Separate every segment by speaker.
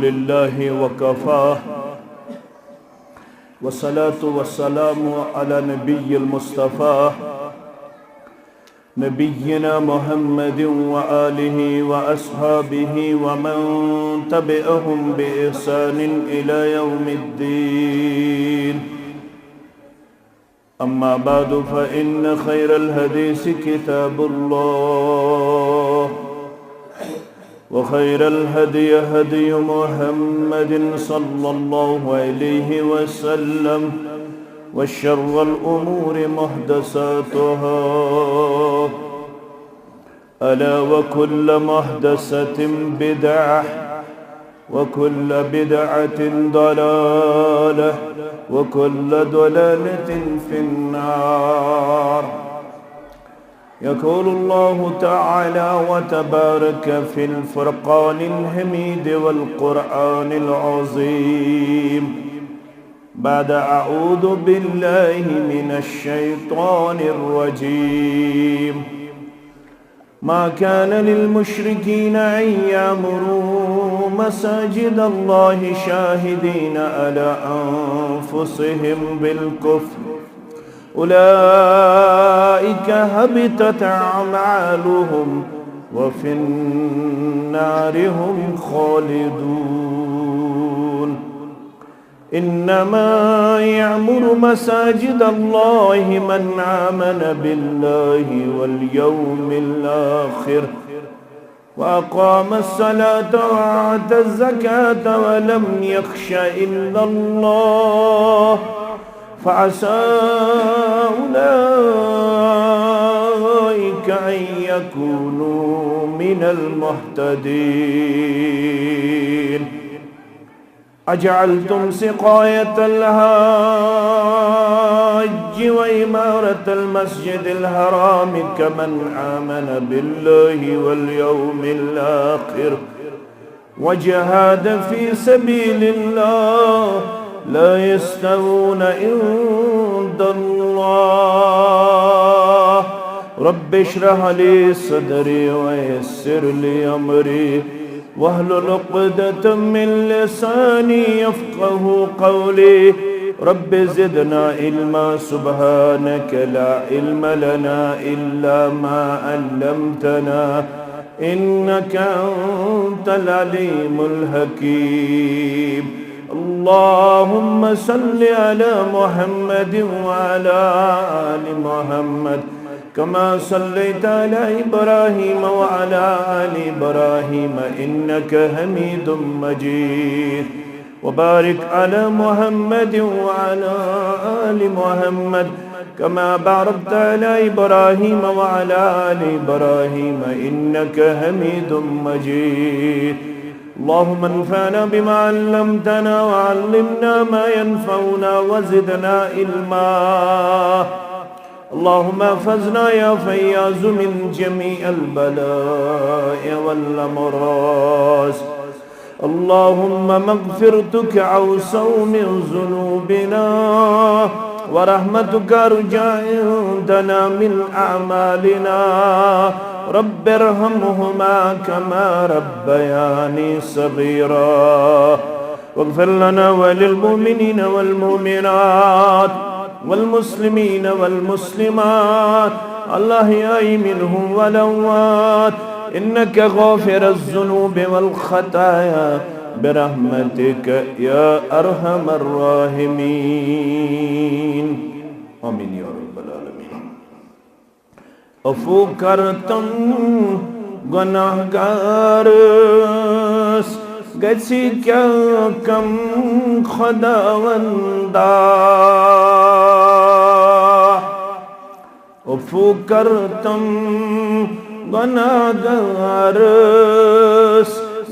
Speaker 1: लिल्लाहि वकफ़ा वस्सलातु वस्सलामु अला नबिय्यिल मुस्तफ़ा नबिय्यिना मुहम्मदिन व आलिहि व अस्हाबिहि व मन तबिअहुम बिइहसानिन इला यौमिद्दीन। अम्मा बादु फ़इन्न खैरल हदीस किताबुल्लाह व खैरल हदी हदी मुहम्मदिन सल्लल्लाहु अलैहि वसल्लम व शर्रल उमूरि मुहदसातुहा अला व कुल्ल मुहदसतिन बिदअह व कुल्ल बिदअतिन दलालह व कुल्ल दलालतिन फिन्नार। यक़ूलु अल्लाहु तआला व तबारक फिल फ़ुरक़ानिल हमीद वल क़ुरआनिल अज़ीम। बाद अऊज़ु बिल्लाहि मिनश शैतानिर रजीम। मा कान लिल मुश्रिकीन अन यअमुरू मसाजिदल्लाहि शाहिदीन अला अनफुसिहिम बिल कुफ़्र उलाइका हबितत अअमालुहुम व फिन्नारि हुम खालिदून। इन्नमा यअमुरु मसाजिदल्लाहि मन आमन बिल्लाहि वल यौमिल आखिर व अक़ामस्सलाता व आतज़्ज़काता व लम यख़्श इल्लल्लाह फ़असा उलाइका अन यकूनू मिनल मुहतदीन। अजअलतुम सिक़ायतल हाज्ज व इमारतल मस्जिदिल हराम कमन आमन बिल्लाहि वल यौमिल आखिर व जहाद फ़ी सबीलिल्लाह ला यस्तवून इंदल्लाह। रब्बि इश्रह ली सदरी व यस्सिर ली अमरी वहलुल उक़दतम मिन लिसानी यफ़क़हू क़ौली। रब्बि ज़िदना इल्मा सुब्हानक ला इल्म लना इल्ला मा अल्लमतना इन्नक अंतल अलीमुल हकीम। अल्लाहुम्मा सल्लि अला मुहम्मद व अला आलि मुहम्मद कमा सल्लैता अला इब्राहीम व अला आलि इब्राहीम इन्नक हमीदुम मजीद। व बारिक अला मुहम्मद व अला आलि मुहम्मद कमा बारकता अला इब्राहीम व अला आलि इब्राहीम इन्नक हमीदुम मजीद। अल्लाहुम्मा अन्फ़अना बिमा अल्लमतना व अल्लिमना मा यनफ़अुना व ज़िदना इल्मा। अल्लाहुम्मा अहफ़ज़ना या फ़य्याज़ु मिन जमीअल बला'i वल अमराज़। अल्लाहुम्मा मग़फ़िरतुक अवसअ मिन ज़ुनूबिना व रहमतुक अरजा इंदना मिन अअमालिना। रब्बि इरहमहुमा कमा रब्बयानी सग़ीरा वग़फ़िर लना व लिल मुमिनीना वल मुमिनात वल मुस्लिमीना वल मुस्लिमात अल अहयाइ मिनहुम वल अमवात इन्नक गाफ़िरुज़ ज़ुनूबि वल ख़ताया बिरहमतिक या अरहमर राहिमीन। आमीन या रब्बल आलमीन। अफ़ू करतम गुनाहगारस गछि क्या कम खुदावंदा। अफ़ू करतम गुनाहगारस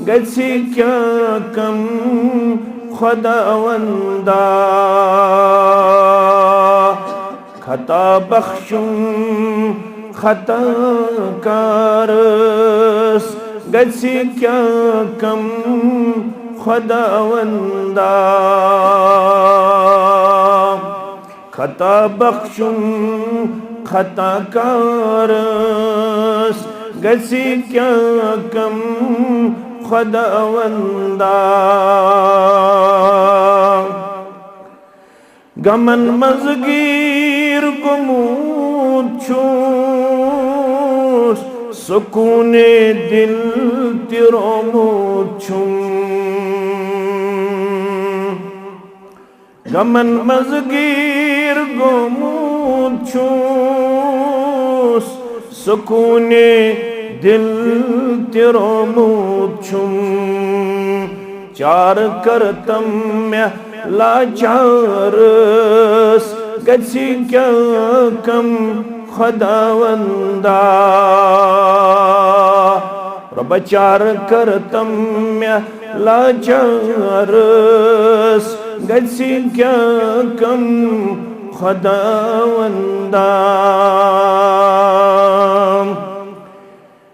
Speaker 1: गछि क्या कम खुदावंदा। खता बख्शुम खताकारस गछि क्या कम खुदावंदा। खता बख्शुम खताकारस गछि क्या कम खुदावंदा गमन मज़गीर गुमूद छूस सुकूने दिल तिरोमूद छूं गमन मज़गीर गुमूद छूस सुकूने दिल तिरोमूद छूं चार करतम में लाचारस गसी क्या कम खुदावंदा रब चार करतम में लाचारस गसी क्या कम खुदावंदा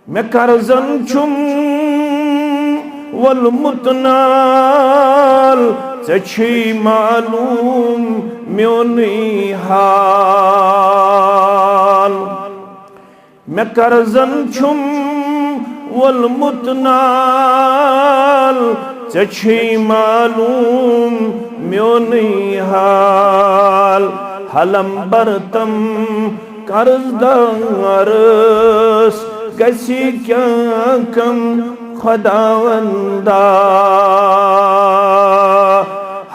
Speaker 1: मैं करजन छुम वल मुतनाल सच्ची मालूम म्योनी हाल मैं करजन छुम वल मुतनाल सच्ची मालूम म्योनी हाल हलम बरतम कर्जदारस गसी क्या कम खुदावंदा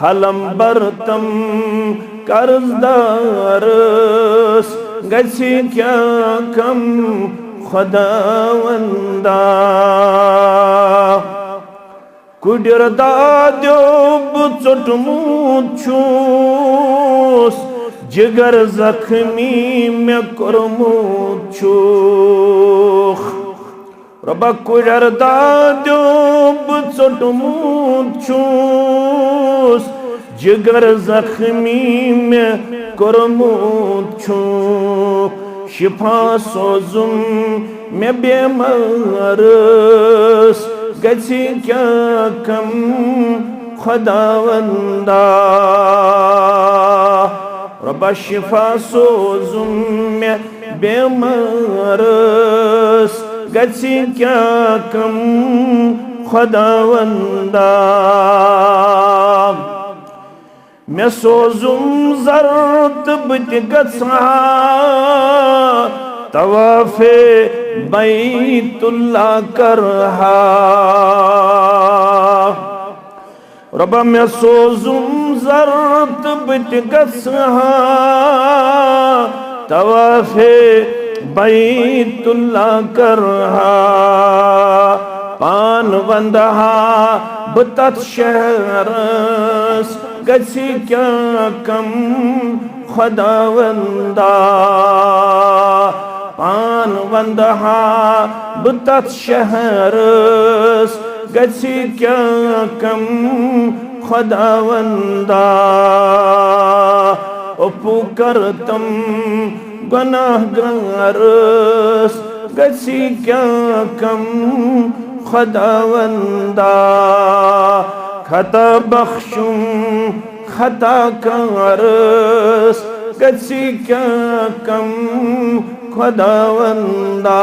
Speaker 1: हलम बरतम कर्जदारस गसी क्या कम खुदावंदा कुडर दाद्यो बुचटमूद छूस जिगर जख्मी में करमूद छूख रबा कुडर दाद्यो बुचटमूद छूस जिगर जख्मी में करमूद छूख शिफा सोजुम में बेमारस गसी क्या कम खुदावंदा रबा शिफा सोजुम में बेमारस गसी क्या कम खुदावंदा मैं सोजुम जरत बत गसा तवाफे बैतुल्लाह करहा रबा मैं सोजुम जरत बत गसा तवाफे बैतुल्लाह करहा पान वंदहा बतत शहरस गसी क्या कम खुदावंदा पान वंदहा बतत शहरस गसी क्या कम खुदावंदा अपू करतम गुनाहगारस गसी क्या कम खुदावंदा खता बख्शुम खता कारस गसी क्या कम खुदावंदा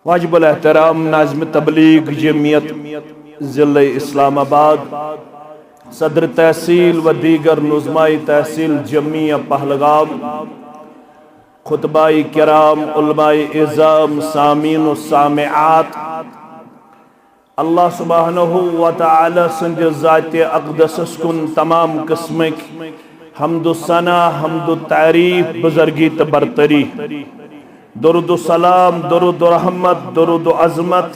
Speaker 1: वाजिबुल एहतराम नाज़िम तबलीग जमीयत ज़िला इस्लामाबाद सदर तहसील व दीगर नुज़माई तहसील जमिया पहलगाम खुतबाई किराम उलमाए इज़ाम सामीन व सामिआत अल्लाह सुब्हानहु व तआला संद ज़ाते अक़दस कुन तमाम किस्मक हम्दु सना हम्दु तारीफ बुज़ुर्गी त बरतरी दुरूद सलाम दुरूद रहमत दुरूद अज़मत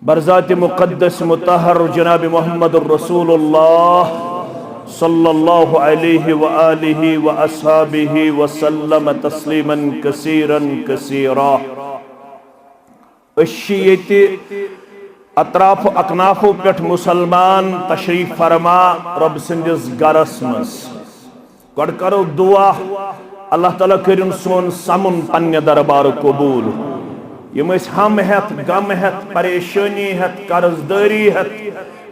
Speaker 1: बरज़ात मुक़द्दस मुतहर जनाब मोहम्मद रसूलुल्लाह सल्लल्लाहु अलैहि व आलिहि व अस्हाबिहि व सल्लम तस्लीमन कसीरन कसीरा अश्शियति अतराफ अकनाफो पेट मुसलमान तशरीफ फरमा रब सिंदिस गरस मस गड करो दुआ अल्लाह ताला करिन सोन समुन पन्ने दरबार कबूल यम हम हेत गम हेत परेशानी हेत कर्जदारी हेत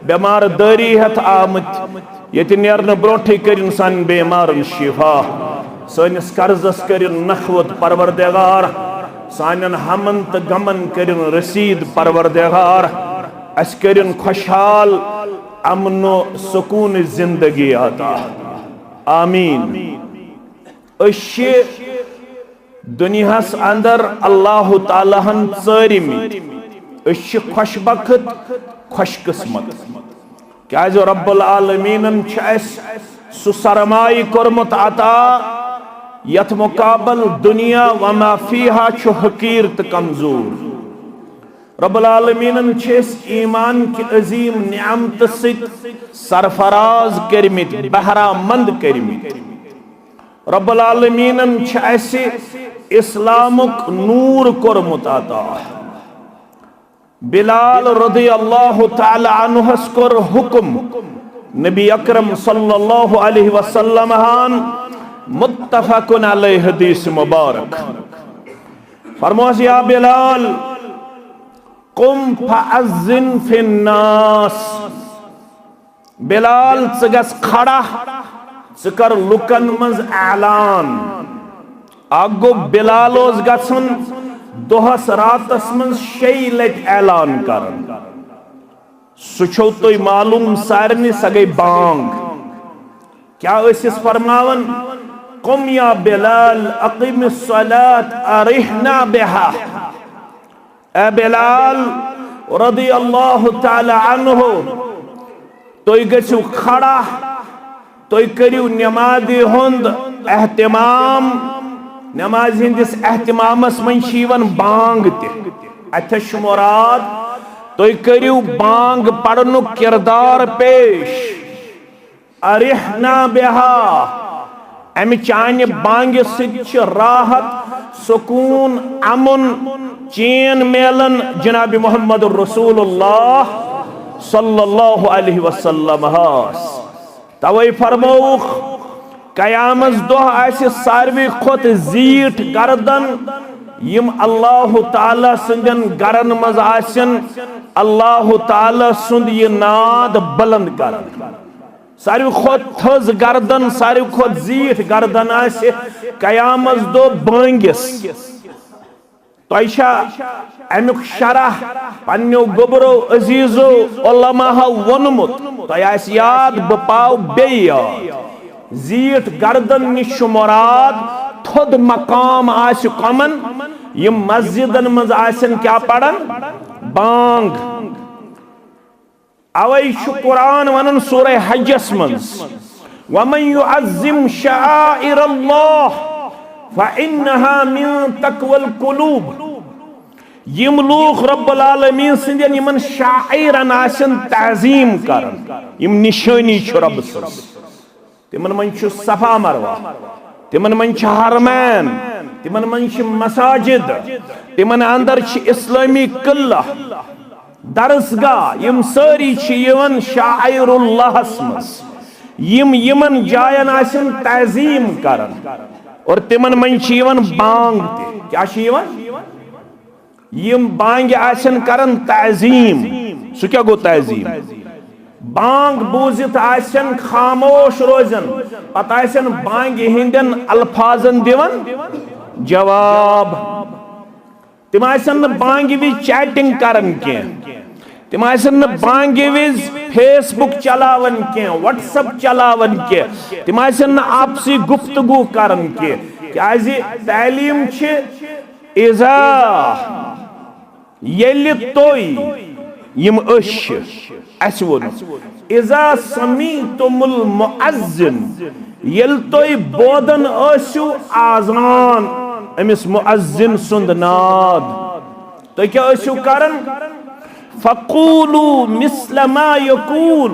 Speaker 1: बेमार दारी हेत आमत ये नेरन ब्रोठे करिन सान बेमारन शिफा सनिस कर्जस करिन नखवत परवरदिगार सानन हमन तो गमन करिन रसीद परवरदिगार, अस करिन खुशहाल अमनो सुकून जिंदगी अता। आमीन। अशे दुनियास अंदर अल्लाह ताला हन चरिमित, अश खुशबखत खुशकिस्मत, क्या रब्बुल आलमीनन सु सरमाई कोरमुत अता यथ मुकाबल दुनिया वमा फीहा छु हकीर त कमजोर। रब्बुल आलमीनन ईमान की अजीम नियामत सित सरफराज करमित, बहरामंद करमित। रब्बुल आलमीनन इस्लामुक नूर कोरमुत अता। बिलाल रज़ियल्लाहु तआला अन्हुस कोर हुक्म, नबी अकरम सल्लल्लाहु अलैहि वसल्लम हान मुत्तफकुन अलैहि हदीस मुबारक। फरमास या बिलाल कुम फअज़्ज़िन फिन्नास, बिलाल गस खड़ा कर लुकन मज ऐलान। आगो बिलाल गसन दोहस रातस मज 6 लट ऐलान करन। सुछो तो मालूम सारनी सगई बांग। क्या इस फरमावन कुम या बिलाल अक़िमिस सलात अरिहना बिहा। ए बिलाल रज़ियल्लाहु तआला अन्हु, तो गछु खड़ा, तो करियो नमाज़ हुंद एहतिमाम। नमाज हिंदिस एहतिमामस मन बांग अथश मुराद, तो करियो बांग पढ़नु किरदार पेश। अरिहना बिहा, अमि चान बांग सिच राहत सुकून अमुन चैन मेलन जनाब मोहम्मद रसूलुल्लाह सल्लल्लाहु अलैहि वसल्लम हास। तवै फरमौख कयामस दोह आसि सारवी खोत जीठ गर्दन यम अल्लाह ताला सुंदन गरन मज आसन, अल्लाह ताला सुंद ये नाद बुलंद कर। सारवी खोत थज गर्दन, सारवी खोत जीठ गर्दन आसि कयामस दो बांगिस। तोशा अमुक शरह पन्नो गोबरो अजीजो उलमाहा वोनमुत, तो याद बपाव बेयाद। जीठ गर्दन निश मुराद थोद मकाम आस कमन, यम मस्जिदन मज आसन क्या पढ़न बांग। अवै कुरान वनन सूरह हज्जस मज वमन युअज्जिम शआइरल्लाह फइन्नहा मिन तक़वल कुलूब। यम लोग रब्बुल आलमीन सिंदन यमन शाइरन आसन ताजीम करन, यम निशानी छु रब सस। तिमन मन छु सफा मरवा, तिमन मन छु हरमैन, तिमन मन छु मसाजिद, तिमन अंदर छु इस्लामी किला दरसगाह। यम सारी छु यवन शाइरुल्लाह मस, यमन जायन आसन ताजीम करन। और तिमन मन छु यवन बांग ते। क्या छु यवन? यम बांग आसन करन ताजीम। सु क्या गो ताजीम? बांग बूजित आसन खामोश रोजन, पता आसन बांग हिंदन अल्फाजन दिवन जवाब। तिम आसन बांग वि चैटिंग करन के, तिम आसन बांग विज फेसबुक चलावन के, व्हाट्सएप चलावन के, तिम आसन आपसी गुफ्तगू करन के। क्या तालीम छ इज़ा येलि तोई यम अस वो इज़ा समीतुमुल मुअज्जिन, येल तोई बोदन आसु आज़ान अमिस मुअज्जिन सुंद नाद, तो क्या आसु करन फक़ूलू मिस्ल मा यक़ूल,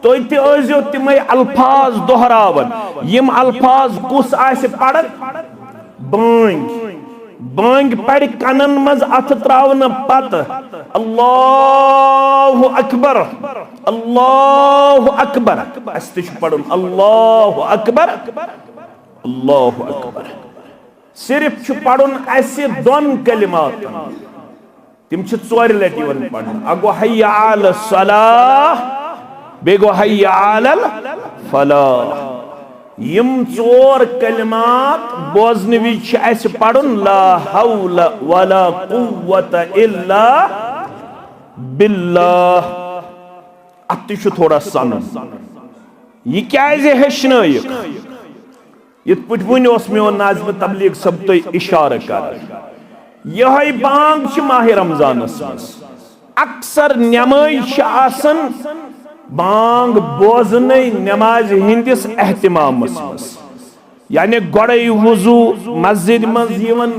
Speaker 1: तो ते आसु तिमै अल्फाज दोहरावन। यम अल्फाज कुस आसि पढ़न बांग। बांग पढ़ कनन मज अथ त्रावन पत अल्लाहु अकबर अल्लाहु अकबर। अस तिश पढ़न अल्लाहु अकबर अल्लाहु अकबर। सिर्फ छु पढ़न असे दोन कलिमात, तिम छु 4 लटि वन पढ़न। अगो हय्या अलस सलाह, बेगो हय्या अलल फलाह। यम चोर कलिमात बोजन विच अस पढ़ुन ला हौल वला कुव्वत इल्ला बिल्लाह। अत थोड़ा सन यह क्या हेचनक यथ पे वन मोन नाज़िम तबलीग सब तुम इशार कर यह बांग माह रमजानस मज अक्सर नमाज बांग बोजन नमाज हिंदिस एहतिमामस मज यानी गोड़े वुजू मस्जिद मज वन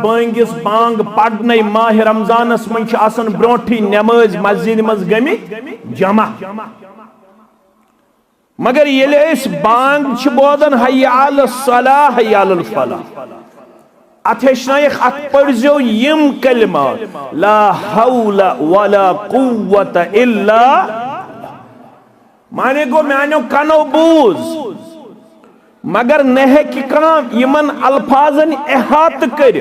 Speaker 1: बांगिस बांग पढ़ने माह रमजानस मज ब्रोठी नमाज मस्जिद मज गमित जमा मगर ये बांग बोदन हय्या अल सलाह हय्या अल फलाह अत अत पढ़ो यम कलिमात ला हौल वला कुव्वत इल्ला माने गो मानो कनो बूज मगर न यमन अल्फाजन एहात कर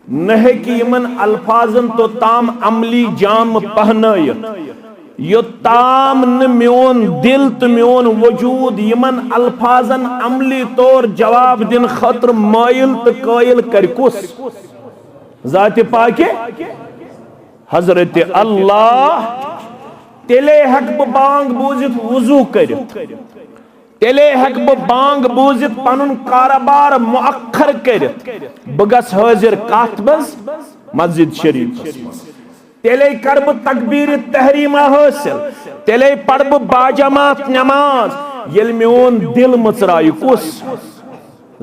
Speaker 1: न यमन अल्फाजन तो ताम अमली जाम पहनायत योताम न म्योन दिल तो म्योन वजूद यमन अल्फाजन अमली तौर जवाब दिन खतर मायल तो कायल कर कुस जाते पाके हजरत अल्लाह तेले हक बांग बूजित वुजू कर तेले हक बांग बूजित पनुन कारोबार मुअख्खर कर बगस हाजिर कात बस मस्जिद शरीफ तेले करब तकबीर तहरीमा हासिल तेले पढ़ब बाजमात नमाज ये मोन दिल मचराय कुस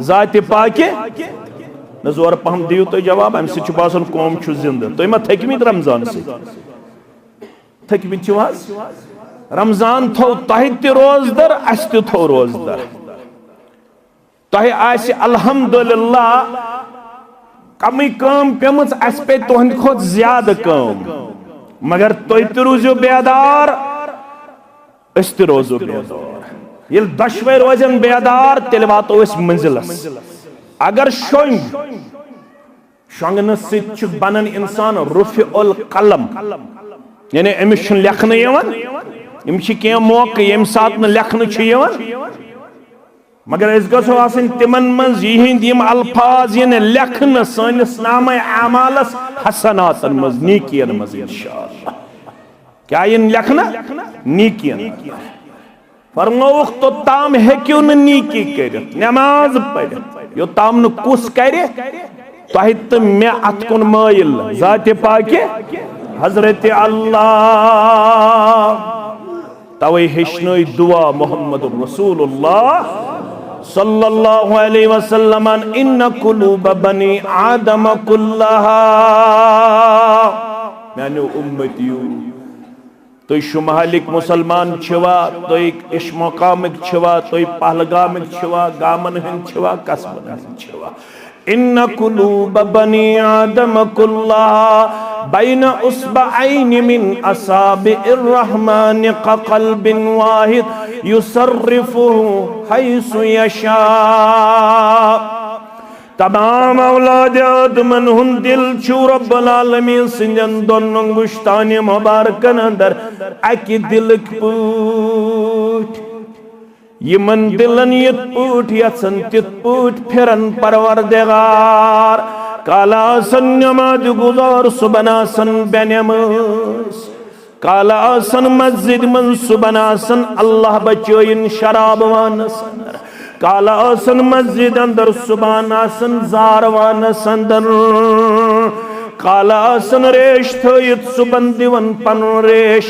Speaker 1: जाते पाके न जोर पहम दियो तो जवाब अम से बासन कौम जिंद तुम थकमित रमजान से थकमित रमजान थो तह त रोजदर अस थो रोजदर तह अल्हम्दुलिल्लाह कम कम पेमच अस पे तुहद खुद ज्यादा कम मगर तुम तो रोजो बेदार अस तो रोजो बेदार ये दशवे रोजन बेदार तेल वातो मंजिलस अगर शोंगन बनन इंसान रुफ़िउल कलम यानी अमिस लेखन कह मौके ये सात लेखन मगर गो तिमन मज यम अल्फाज इन लेखन सनिस नाम आमालस हसनातन मज नीकियन मज इंशाअल्लाह क्या इन लेखन नीकियन फरमौख तो ताम हेक्यू न नीकी कर नमाज पढ़ यो ताम न कुस करे तह तो मे अत कुन मायल जाते पाके हजरत अल्लाह तवे हेचन दुआ मोहम्मद रसूलुल्लाह सल्लल्लाहु अलैहि वसल्लम इन्न कुलूब बनी आदम कुल्लहा मैंने उम्मतियो तो शुमालिक मुसलमान छवा तो इश मकामिक छवा तो पहलगामिक छवा गामन हन छवा कसबन हन छवा इन्न कुलूब बनी आदम कुल्लहा बैन उसबअैन मिन असाबिर रहमान कक़ल्बिन वाहिद युसर्रिफुहु हैसु यशा तमाम औलाद आदमन हुन दिल छु रब्बुल आलमीन सिंजन दोन अंगुश्तान मुबारकन अंदर अकि दिल पूट यमन दिलन यत पूट यसन तित पूट फिरन परवरदिगार काला सन नमाज गुजार सुबनासन बेनमस काला सन मस्जिद मन सुबनासन अल्लाह बचोइन शराब वानस काला सन मस्जिद अंदर सुबनासन जार वानस अंदर काला सन रेश थयत सुबन दिवन पन रेश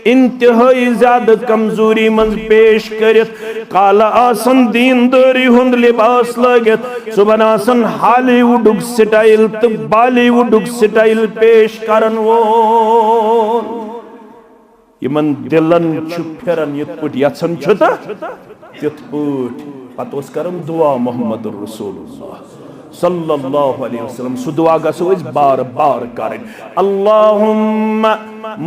Speaker 1: इंतहाई ज्यादा कमजोरी मज पेश करित काला आसन दीनदारी हुंद लिबास लगित सुबन आसन हॉलीवुड स्टाइल तो बॉलीवुड स्टाइल पेश करन वोल यमन दिलन छु फिरन यत पुट यसन छु तित पुट पतोस करन दुआ मोहम्मद रसूलुल्लाह सल्लल्लाहु अलैहि वसल्लम सु दुआ गसो बार बार करें अल्लाहुम्मा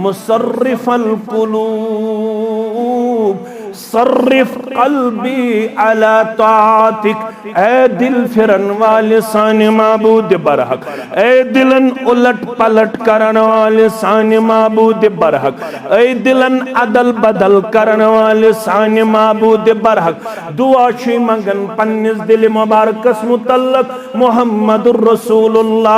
Speaker 1: मुसर्रिफल कुलूब सर्रिफ कल्बी अला तातिक, ए दिल फिरन वाले साने माबूद बरहक, ए दिलन उलट पलट करन वाले साने माबूद बरहक, ए दिलन अदल बदल करन वाले साने माबूद बरहक। दुआ छी मंगन पन्निस दिल मुबारकस मुतल्लक मुहम्मदुर रसूलुल्लाह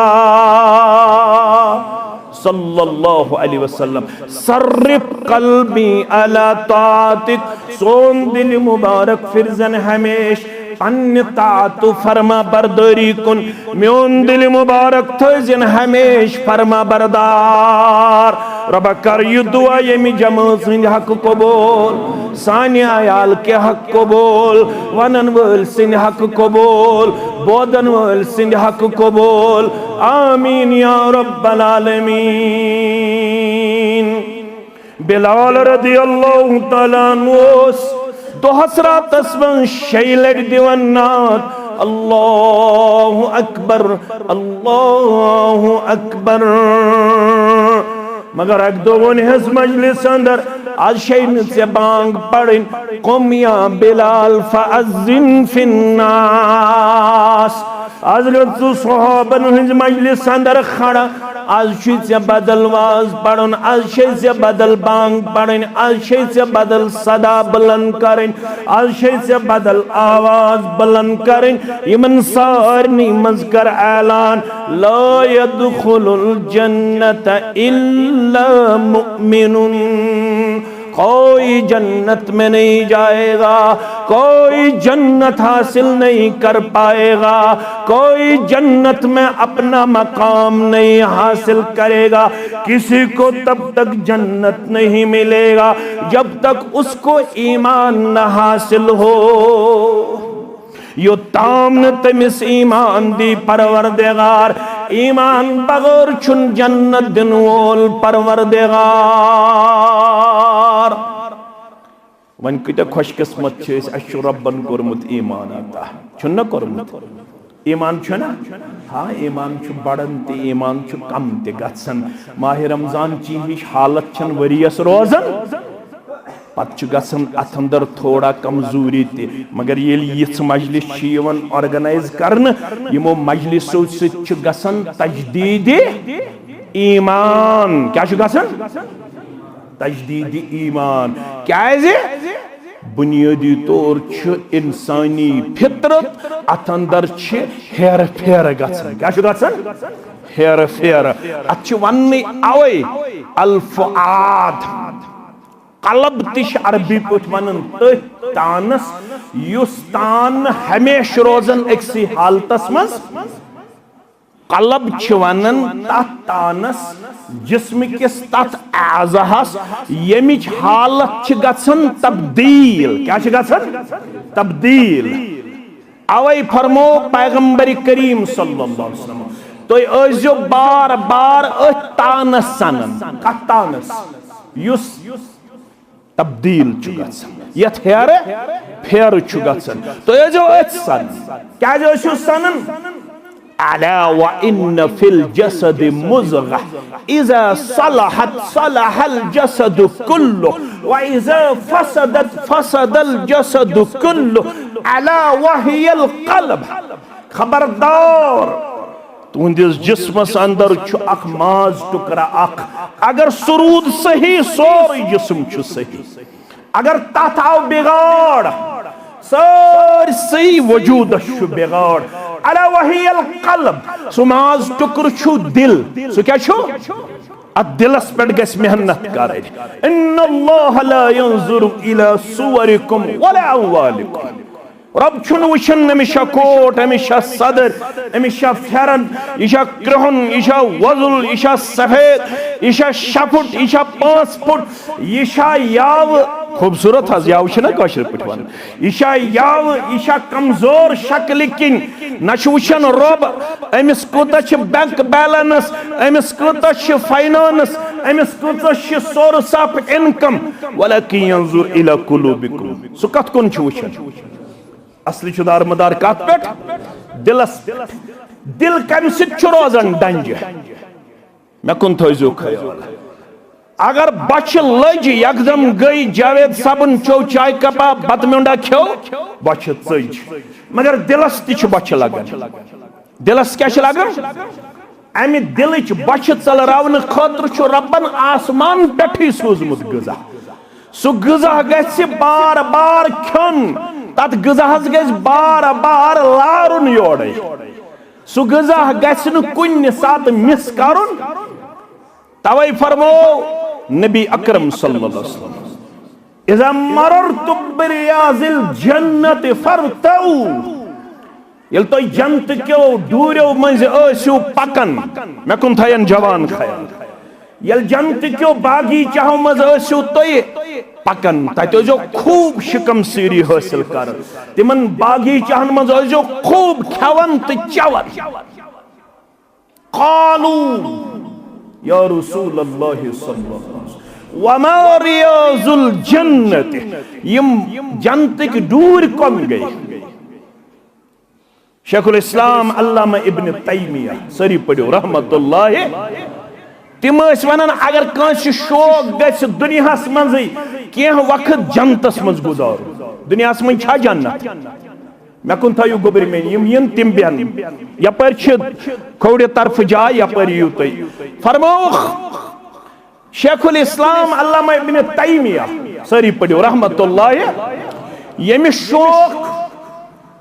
Speaker 1: सल्लल्लाहु अलैहि वसल्लम। सर्रिफ कल्बी अला तातिक, सोन दिल मुबारक फिरजन हमेश पन्न तातु फरमा बरदारी कुन, म्योन दिल मुबारक थजिन हमेश फरमा बरदार। रब कर यह दुआ यमि जमात सिंध हक कबूल, सानि आयाल के हक कबूल, वनन वल सिंध हक कबूल, बोदन वल सिंध हक कबूल। आमीन या रब्बल आलमीन। बिलाल रदियल्लाहु तआला अन्हु दोहस रातस मन शै लट दिवन नात अल्लाहु अकबर अल्लाहु अकबर। मगर अक दो वन हस मजलिस अंदर आज शै से बांग पड़न, कुम या बिलाल फअज़्ज़िन फिन्नास। आज तू सहाबन हज मजलिस अंदर खड़ा, आज से बदल वाज पढ़न, आज से बदल बांग पढ़न, आज से बदल सदा बुलंद करें, आज से बदल आवाज बुलंद करें। यमन सारनी मज़कर ऐलान, ला यदखुलुल जन्नत इल्ला मुमिनुन, कोई जन्नत में नहीं जाएगा, कोई जन्नत हासिल नहीं कर पाएगा, कोई जन्नत में अपना मकाम नहीं हासिल करेगा। किसी को तब तक जन्नत नहीं मिलेगा जब तक उसको ईमान न हासिल हो। यो तामन तमिस ईमान दी परवरदिगार, ईमान बगैर छुन जन्नत दिन वोल परवरदिगार। वन कत खुशकिस्मत अशु रब्बन कोरमुत ईमान अता छुन कोरमुत। ईमान छुना, हाँ ईमान छु बड़न ते ईमान छु कम ते गसन। माह रमजान ची हिश हालत छन वरियस रोजन, पत गसन अथ अंदर थोड़ा कमजोरी ते। मगर ये यिथ मजलिस ऑर्गेनाइज करन, यमो मजलिसो सु गसन तजदीद ईमान। क्या छु गसन? तजदीद ईमान। क्या बुनियादी तौर इंसानी फितरत अथ अंदर हेर फेर गसन। क्या गसन? हेर फेर। अत वन अवे अल फुआद, कलब तिश अरबी पट वन तानस, युस तान हमेश रोजन एक्सी हालतस मज। कलब वनन तथ तानस जिस्म किस तथ आज़ाहस यमिच हालत गसन तब्दील। क्या गसन? तब्दील। अवै फरमो पैगंबर करीम सल्लल्लाहु अलैहि वसल्लम, तो अजो बार बार तानस सनन। कथ तानस? युस तब्दील यथ हेर फेर गसन, तो अजो सन। क्या जो सनन? अला व इन्न फिल जसद मुज़ग़ह इज़ा सलहत सलहल जसद कुल्लु व इज़ा फसदत फसदल जसद कुल्लु अला वहियल क़ल्ब। खबरदार, तुंदिस जिस्मस अंदर छु अख माज टुकरा अख, अगर सुरूद सही सोर जिस्म छु सही। अगर तथ आव बिगाड़ सर सही वजूद छु बिगाड़। अला वहियल क़ल्ब, सुमाज टुकर छु दिल। सु क्या छु? दिलस पे गस मेहनत कर। इन्नल्लाह ला यंजुरु इला सुवरिकुम वला अमवालिकुम। रब छुन वुचन अमिशा कोट, अमिशा सदर, अमिशा फेरन, इशा क्रहन, इशा वजुल, इशा सफेद, इशा शफुट, इशा 5 फुट, इशा याव खूबसूरत हज याव छना काशर पटवन। इशा याव, इशा कमजोर शक्ल किन नचुशन रब अमिस कोता छ बैंक बैलेंस, अमिस कोता छ फाइनेंस, अमिस कोता छ सोर्स ऑफ इनकम। वलकिन यंजुर इला कुलूबिकुम। सु कत कुन छ वुचन? असली दार मदार कत पे? दिलस। दिल कम रोजान डंज। मे कुन थो ख्याल। अगर बच लज एकदम गई जावेद साबन चो चाय कपा बत म्योंडा खो बच चज मगर दिलस ति बच लगन दिलस क्या लगन अमि दिलच बच चलरावन खतर रब्बन आसमान पे सोजमुत गजा सु गजा गि बार बार खन तथ गजाहस गि बार बार लारुन योड़े सु गजा गि कुन सात मिस करुन तवै फरमो नबी अकरम सल्लल्लाहु अलैहि वसल्लम इज़ा मररतु बिरियाजिल जन्नत फरतऊ यल तो जन्नत क्यों दूरियो मंज आसियो पकन मे कुन थयन जवान खयाल यल जन्नत क्यों बागीचाओ मंज आसियो तोय पकन ततो जो खूब शिकम सीरी हासिल कर तिमन बागीचान मंज आसियो खूब खवन त चवन कालू या रसूल अल्लाह सल्लल्लाहु अलैहि वसल्लम वमा रियाजुल जन्नत यम जन्नत की दूर कम गई शेखुल इस्लाम अल्लामा इब्न तैमिया सरी पढ़ो रहमतुल्लाह तिम वनान अगर कांस शौक गस दुनियास मज कह वक्त जन्नतस मज गुजार दुनियास मज छा जन्नत मे कुन थयु गोबर में यम तिम बेन यपर खोड़ तरफ जाय यपर यू तुम फरमो शेखुल इस्लाम अल्लामा इब्न तैमिया सरी पढ़ो रहमतुल्लाह यम शौक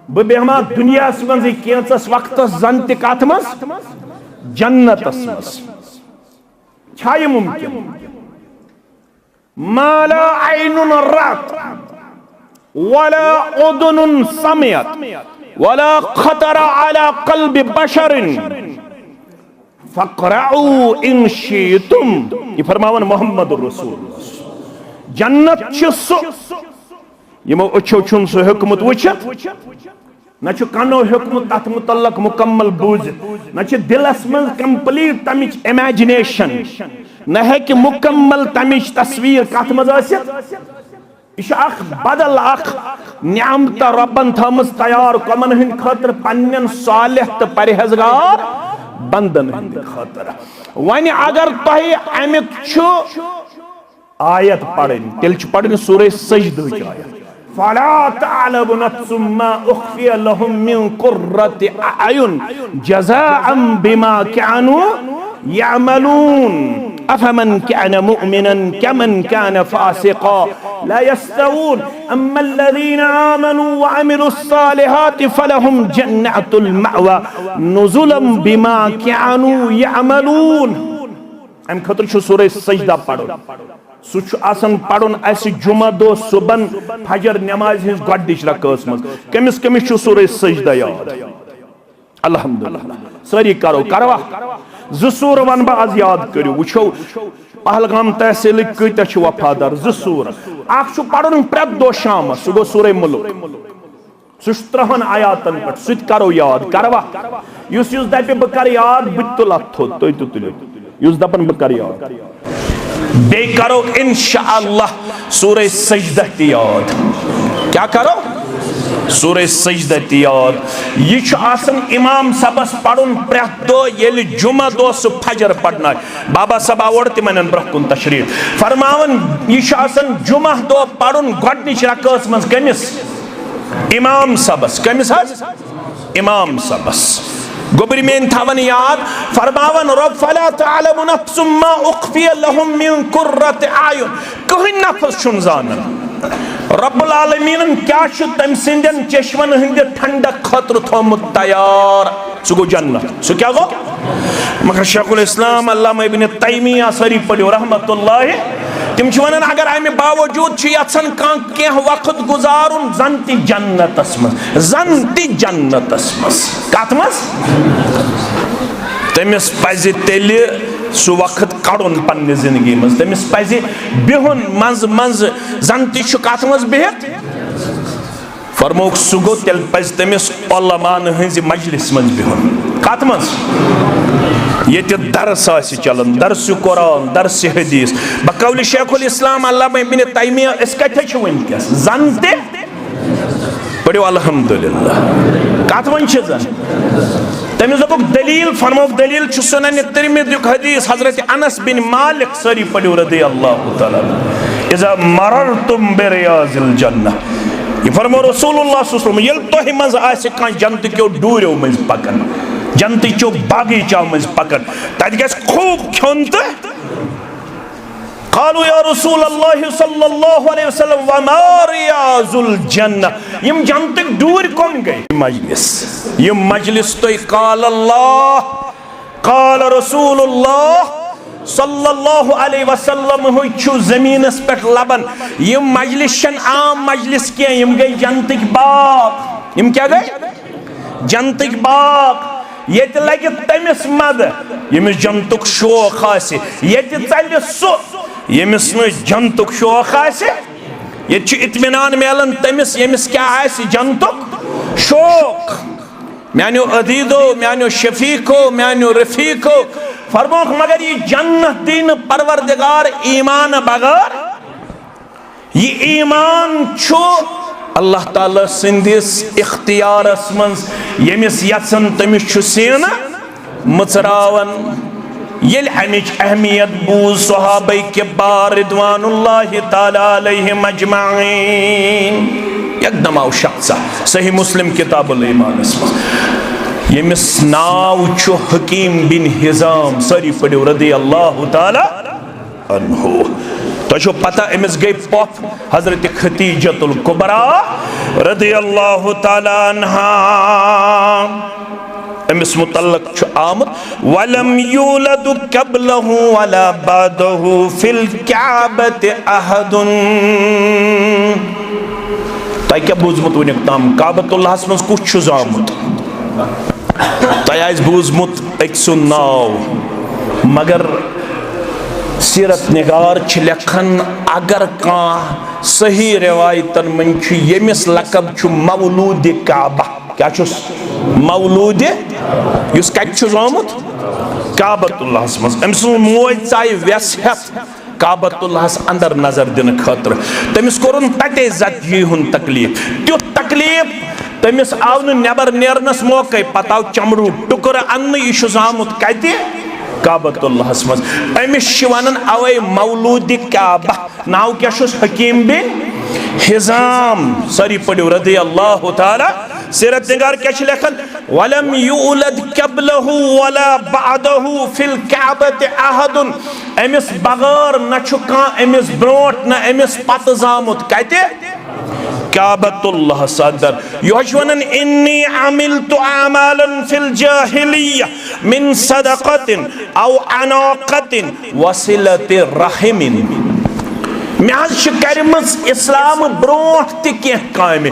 Speaker 1: बह बेहमा दुनियास मज कैंचस वक्त जन तथ मज जन्नतस मज छा यह मुमकिन माला ऐनुन रात वला उदुनुन समियत वला खतरा अला क़ल्बि बशरिन फक़रऊ इन शिअतुम ये फरमावन मोहम्मद रसूल जन्नत सु यमो अच्छो छुन सो हुकमत वुचित न कनो हुकमत तथ मुतल्लक मुकम्मल बूझ न दिलस मज कंप्लीट तमिच इमेजिनेशन न है कि मुकम्मल तमिच तस्वीर कथ मज यह बदल नियामत रब्बन थमस तैयार कमन हंद खतर पन्न सालिह तो परहेजगार बंदन हंद खतर वन अगर तुह अमुक आयत पढ़न तेल पढ़न सूरह सजदा आयत फला तअलमु नफ्सुम मा उख्फिय लहुम मिन कुर्रति अयुन जज़ाअन बिमा कानू यअमलून अफमन कान मुमिनन कमन कान फासिका ला यस्तवून अम्मल्लज़ीना आमनू व अमिलुस्सालिहाति फलहुम जन्नतुल मअवा नुज़ुलन बिमा कानू यअमलून अम खतर छु सूरह सजदा पढ़ो सह आसन पढ़न अस जुमा दो सुबन फजर नमाज हिंस गडिश रकात मज कमिस कमिस छु सूरह सजदा याद अल्हम्दुलिल्लाह सारी करो करवा जसूर वन बह आज याद करो वो पहलगाम तहसील कत वफादार जसूर अख पढ़न प्रेत दो शाम सह गो सूरह मुल्क सह 3 आयातन पे सह करो याद करवा युस दप बह कर याद बह तुल थोद तुम तुलो युस दपन बह कर याद बे करो इंशाअल्लाह सूरह सजदा याद क्या करो सूरह सजदा याद यह इमाम सबस पढ़न प्रेत दो ये जुमा दो सह फजर पढ़ना बाबा सब आवर तिमन ब्रोह कुन तशरीफ फरमावन यह जुमा दो पढ़न गडनिच रकात मज कमिस इमाम सबस कमिस इमाम सबस गोबरी में थवन याद फरमावन रब फला तअलमु नफ्सुम मा उख्फिय लहुम मिन कुर्रति अयुन कहीं नफ्स छुन जानन रब्बुल आलमीन क्या तम सिंदन चश्मन हंद ठंडक खतर थोमुत तैयार सह गो जन्नत सह क्या गो मगर शेखुल इस्लाम अल्लामा इब्न तैमिया सरी पढ़ो रहमतुल्लाह तिम वन अगर अमे बावजूद यन कह वक्त गुजारुन जन जन्नतस जन्नतस कत मज तमिस पज तेल सह वक्त कड़न पन्ने जिंदगी मज तमिस पज बिहुन मज मज जन कत मज बिहत फरमोक सह गो तेल पज तमिस उलमान हंज मजलिस मज बिहुन कत मज ये दरस चलन दरस कुरान दरस हदीस बकौल शेखुल इस्लाम अल्लामा इब्न तैमिया कत वनकस जन पढ़ो अल्हम्दुलिल्लाह कत वन जन तमिस दोपुक दलील फरमोक दलील छु सुनन तिरमिज़ी हदीस हजरत अनस बिन मालिक सरी पढ़ियो रज़ियल्लाहु तआला इज़ा मररतुम बिरियाज़िल जन्नह ये फरमो रसूलुल्लाह सल्लल्लाहु अलैहि वसल्लम यल तोह मज आसे कां जन्नत क्यों डूरियो मज पकन जन्नत चो बागीचा मज पकन तत गस खूब खन तो क़ालू या रसूलल्लाह सल्लल्लाहु अलैहि वसल्लम व मा रियाज़ुल जन्नह यम जन्नत डूर कौन गए मजलिस तो क़ाल अल्लाह क़ाल रसूलुल्लाह सल्लल्लाहु अलैहि वसल्लम हुई छु ज़मीनस पेट लबन यम मजलिस शन आम मजलिस के यम गई जन्नत बाग यम क्या गए जन्नत बाग ये लगे तमिस मद यमिस जन्नतुक शौक आसे ये चल सो यमिस न जन्नतुक शौक आसे ये इत्मीनान मिलन तमिस यमिस क्या आसे जन्नतुक शौक म्यानो अदीदो म्यानो शफीको म्यानो रफीको फरमोक मगर ये जन्नत दीन परवरदिगार ईमान बगैर ये ईमान छो अल्लाह ताला सिंदिस इख्तियारस मंज यमिस यसन तमिस छु सीन मचरावन येल अमिच अहमियत बूज सहाबा किबार रिदवानुल्लाहि ताला अलैहिम अजमाइन एकदम आव शख्सा सही मुस्लिम किताबुल ईमान यमिस नाव छु हकीम बिन हिजाम सरी पढ़ियो रज़ियल्लाहु ताला अन्हु तो पता अमिस गई पफ हजरत खतीजतुल कुबरा रज़ियल्लाहु ताला अन्हा अमिस मुतल्लक छु आमद वलम यूलदु क़ब्लहु वला बादहु फिल काबति अहदुन तय क्या बूजमुत वनिक ताम काबतुल्लाहस मज कुछ छु जामुत तय आइस बूजमुत एक सुन नाव मगर सीरत निगार लेखन अगर कां सही रिवायतन मन यमिस लकब छु मौलूद काबा क्या छुस मौलूद युस कत छु आमुत काबतुल्लाहस मज अम सुन मोज चाय व्यस हेत काबतुल्लाहस अंदर नजर दिन खतर तमिस कोरुन तते जत हुन तकलीफ त्यो तकलीफ तमिस आव नबर नेरनस मौके पता चमरू टुकर अन्न यह आमुत कते काबतुल्लाहस मज अमिस वनन अवे मौलूद काबा नाव क्या हकीम बिन हिजाम सरी पढ़ियो रज़ियल्लाहु ताला सीरत निगार क्या लेखन वलम यूलद क़ब्लहु वला बादहु फिल काबति अहदुन अमिस बगैर न छु कां अमिस ब्रोट न अमिस पत जामुत कते काबतुल्लाह सदर योशवनन इन्नी अमिलतु अमालन फिल जाहिलिया मिन सदक़तिन औ अनाक़तिन वसिलति रहिमिन म्याज करमस इस्लाम ब्रोट त के काम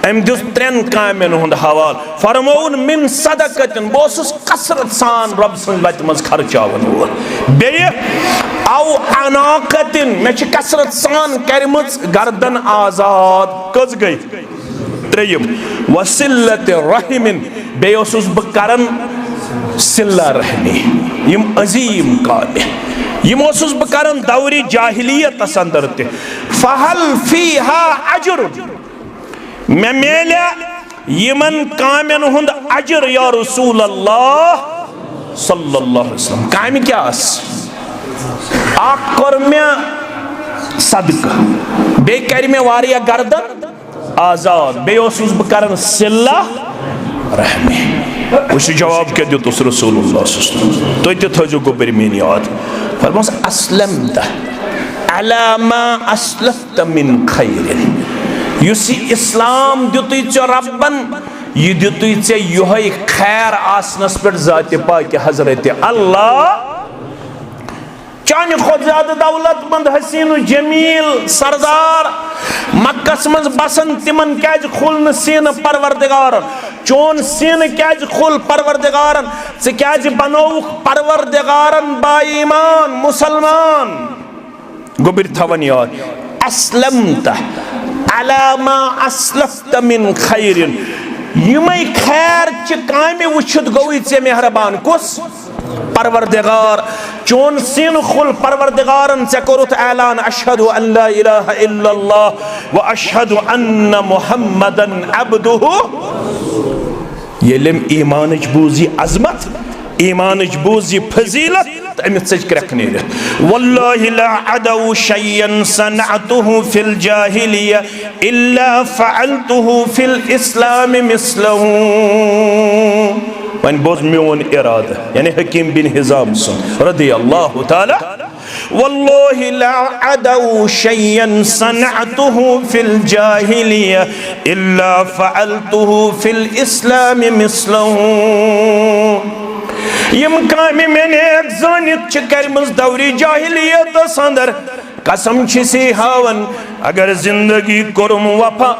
Speaker 1: अम दिस त्रेन कामन हुंद हवाल फरमौन मिन सदक़तिन बोसुस कसरत सान रब सन वत मज खर्चावन बे औ अनाक़तिन मे कसरत सान करमस गर्दन आजाद कज गई त्रेयम वसिलत रहिमिन बेयोसुस बकरन सिल्ला रहमी यम अजीम कामे यम ओसुस बकरन दौरी जाहिलियत अंदर ते फहल फीहा अजर मे मेला यमन कामन हुंद अजर या रसूल अल्लाह सल्लल्लाहु अलैहि वसल्लम काम क्या कर मे सदका बे कर मे वारिया गर्दन आजाद बे ओसुस बह करन सिल्ला रहमी उस जवाब क्या दितुस रसूलुल्लाह सल्लल्लाहु अलैहि वसल्लम तो थजो गोबर मेन याद फरमास अस्लमत अला मा अस्लफ्त मिन खैरिन युसी इस्लाम दितुई च रब्बन यह दितुई चे योहै खैर आसनस पे जात पाक हजरत अल्लाह चान खुद ज्यादा दौलतमंद हसीन जमील सरदार मक्कस मज बसन तिमन क्या खुल सीन परवरदिगारन चोन सीन क्या खुल परवरदिगारन से क्या बनौक परवरदिगारन बाईमान मुसलमान गोबिर थवन याद अस्लमत अला मा अस्लफ्त मिन खैरिन यमई खैर च कामे वुछत गई चे मेहरबान कुस परवरदिगार चोन सीन खुल परवरदिगारन से करुत ऐलान अशहदु अन ला इलाहा इल्लल्लाह व अशहदु अन्न मुहम्मदन अब्दुहु येलिम ईमानच बूजी अजमत ईमानच बूजी फजीलत तो अमित सच क्रक नेरित वल्लाहि ला अदउ शय्यन सनअतुहु फिल जाहिलिया इल्ला फअलतुहु फिल इस्लाम मिस्लहु वन बोज म्योन इरादा यानी हकीम बिन हिजाम सुन रदी अल्लाह ताला वल्लाहि ला अदउ शय्यन सनअतुहु फिल जाहिलिया इल्ला फअलतुहु फिल इस्लाम मिस्लहु यम कामि मैंने एक जानित करमज दौरी जाहिलियत अंदर कसम से हावन अगर जिंदगी कुरम वफा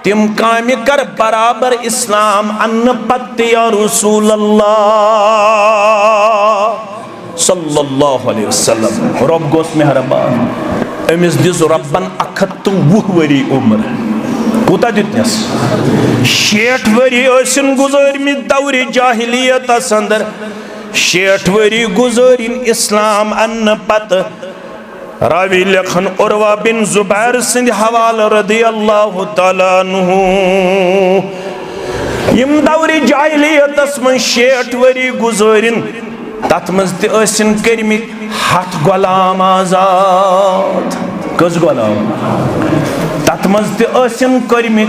Speaker 1: तिम कामि कर बराबर इस्लाम अन्न पत्त या रसूल अल्लाह सल्लल्लाहु अलैहि वसल्लम रब गोस मेहरबान अमिस दिस रब्बन 120 वरी उम्र कूता दितनस 60 वरी ओसिन गुजरमि दौरी जाहिलियत अंदर 60 वरी गुजरिन इस्लाम अन्न पत रावी लखन उर्वा बिन जुबैर सिंध हवाल रदी अल्लाह ताला अन्हु यम दौरी जाहिलियत मन 60 वरी गुजरिन तथ मज तसिन करमि 7 गुलाम आजाद कस गुलाम तथ मज तसिन करमि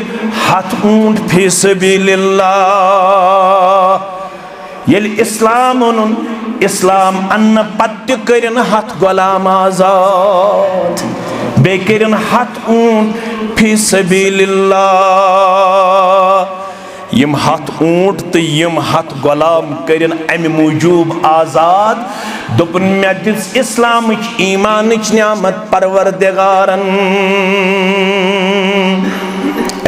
Speaker 1: 7 ऊंट फी सबीलिल्लाह येल इस्लाम ओनुन इस्लाम अन्न पत्त करिन 7 गुलाम आजाद बे करिन 7 ऊंट फी सबीलिल्लाह यम 7 ऊंट तो यम 7 गुलाम करिन अमि मूजूब आजाद दोपन मे दिस इस्लामच ईमानच नियामत परवरदिगारन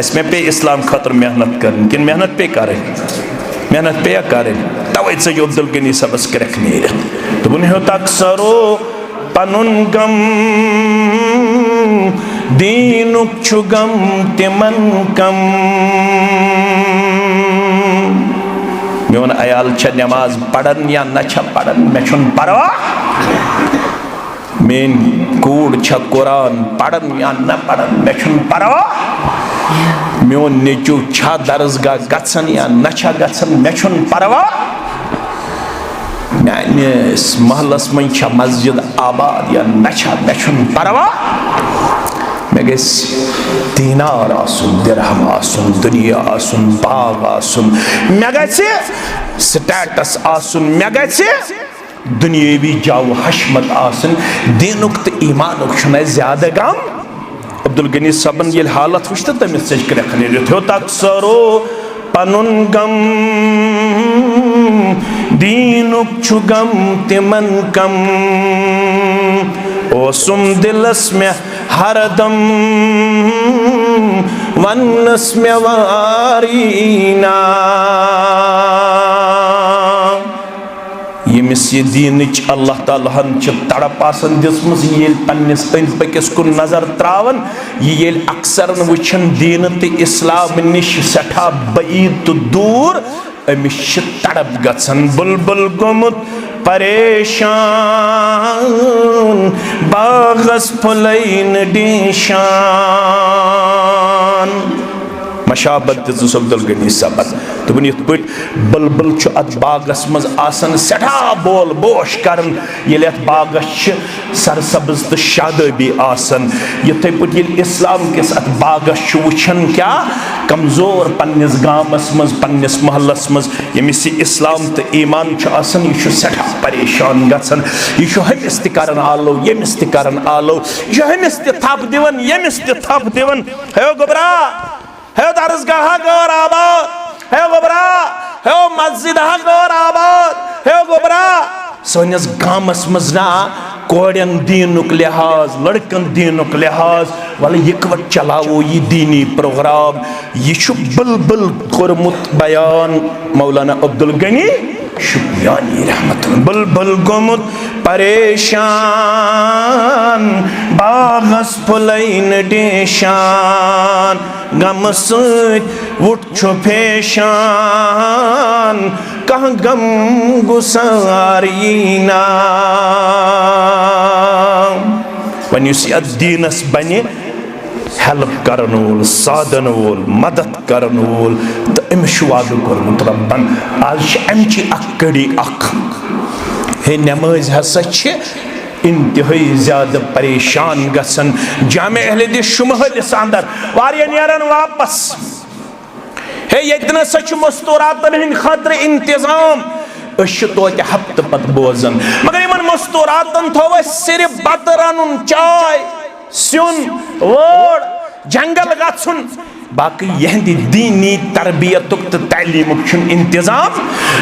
Speaker 1: इस में पे इस्लाम खतर मेहनत करन किन मेहनत पे करें मेहनत पे करें तवे से अब्दुल गनी सबस करक नीर तो बुने हो तक्सरो पनुन गम दीनुक छुगम तिमन कम मेन अयाल छ नमाज पढ़न या न छ पढ़न मे छुन परवाह मेन कूड़ छ कुरान पढ़न या न पढ़न मे छुन परवाह मोन नेचू छा दरसगाह गसन या न छा गसन मे छुन परवाह मानिस महलस मन छ मस्जिद आबाद या न छा मे छुन परवाह मे गस दीनार आसुन दिरहम आसुन दुनिया आसुन बाग आसुन मे गस स्टेटस आसुन मे गस दुनियावी जाव हशमत आसन दीनुक तो ईमानुक छुना ज्यादा गम अब्दुल गनी सबन ये हालत वुश्त तमिस सज क्रखन हो तक्सरो पनुन गम दीनुक छु गम तिमन कम ओ सुम दिलस में हरदम वन्नस में वारीना यमिस ये दीनच अल्लाह ताला हन च तड़प आसन दिसमस ये पन्निस अंद पकिस कुन नजर त्रावन ये अक्सर वुछन दीन ते इस्लाम निश सठा बईद तो दूर अमिश तड़प गसन बुलबुल गुमुत परेशान बागस फुलैन डिशान मशाबत दिस अब्दुल गनी सबन तो वन ये बुलबुल अत बागस मज आसन सठा बोल बोश करन ये बागस सरसब्ज तो शादबी आसन ये पे इस्लाम किस अत बागस वुछन क्या कमजोर पन्निस गामस मज पन्निस महलस मज यमिस इस्लाम तो ईमान आसन यह सठा परेशान गसन यह हमिस तन आलो यमिस तन आलो यह हमिस थप दिवन यमिस थप दिवन है गोबरा है दरसगाह गौर आबाद है गोबरा है मस्जिद गौर आबाद है गोबरा सनिस गामस मज ना कोड़न दीनुक लिहाज लड़कन दीनुक लिहाज वाले यकवट चलावो ये दीनी प्रोग्राम यह बुलबुल कोरमुत बयान मौलाना अब्दुल गनी शुक्रियानी रहमत बुलबुल गुमुत परेशान बागस फुलैन डिशान गम वुट फेशान कह गम गुसारीना वन दीनस बने हेल्प करन वोल, साधन वोल, मदद करन वोल, तो अमिस वाद कोरमुत रब्बन आज अमची कड़ी हे नमाज हसा इंतहाई ज्यादा परेशान गसन जामे अहले हदीस शुमालिस अंदर वारिया नेरन वापस हे यतन सच मस्तूरातन हिंद खातिर इंतजाम तो हफ्त पत बोजन मगर इन मस्तूरातन थो सिर्फ बत रन चाय सुन वोड़ जंगल गन बाकी यहंदी दीनी तरबियत तो तालीम इंतजाम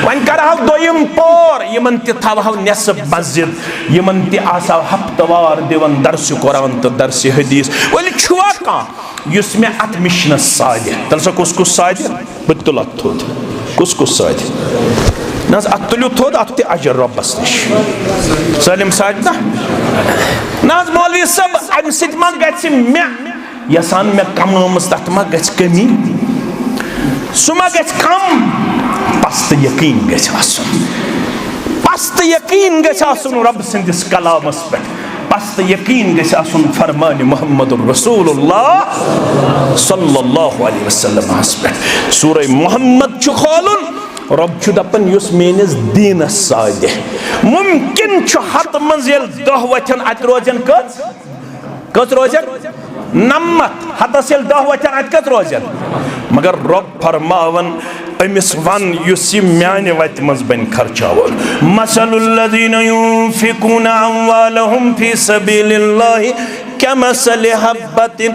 Speaker 1: वन करहव दोयम पोर यमन तवहव नेसफ मस्जिद यमन तह हफ्तवार दिवन दर्स कुरान तो दर्स हदीस वल छुआ कह युस मे अत मिशन साद तल सा कुस साद बह तुल अत थोद कुस साद ना अत तुलु थोद अत अजर रब्बस निश सलिम साद ना मौलवी सब अम सत मा गछि मे यसान मे कम तथ मा गछ कमी सह मा गछ कम पस्त यकीन गछ आसन पस्त यकीन गछ आसन रब सिंदिस कलामस पे पस्त यकीन गछ आसन फरमान मुहम्मदुर रसूलुल्लाह सल्लल्लाहु अलैहि वसल्लम पे सूरह मुहम्मद छु खोलुन रब छु दपन युस मेनिस दीनस सादे मुमकिन छु हत मंज यल 10 वचन अत रोजन कत रोजन नमत हतस यल 10 वचन अत कत रोजन मगर रब फरमावन अमिस वन युस म्याने वत मज बन खर्चावल मसलुल लज़ीना युनफिकूना अम्वालहुम फी सबीलिल्लाहि कमसलि हब्बतिन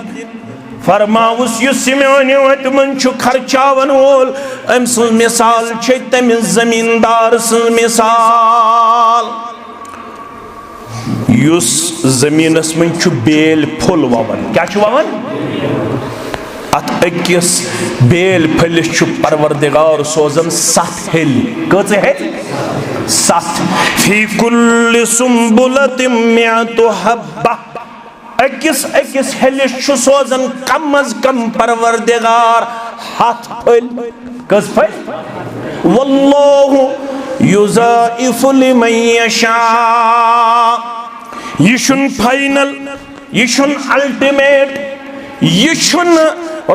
Speaker 1: फरमाउस युस म्याने वत मन छु खर्चावन वोल अम सुन मिसाल छ तमिस जमींदार सुन मिसाल युस जमीनस मन छु बेल फुल ववन क्या छु ववन अत अकिस बेल फलिस छु परवरदिगार सोजन 7 हेल कत है 7 फी कुल्लि सुंबुलतिम मिअतु हब्बा अकिस हेलिस छु सोजन कम अज कम परवरदिगार हाथ फल कस फल वल्लाहु युज़ाइफु लिमन यशा यह फाइनल यह अल्टीमेट यह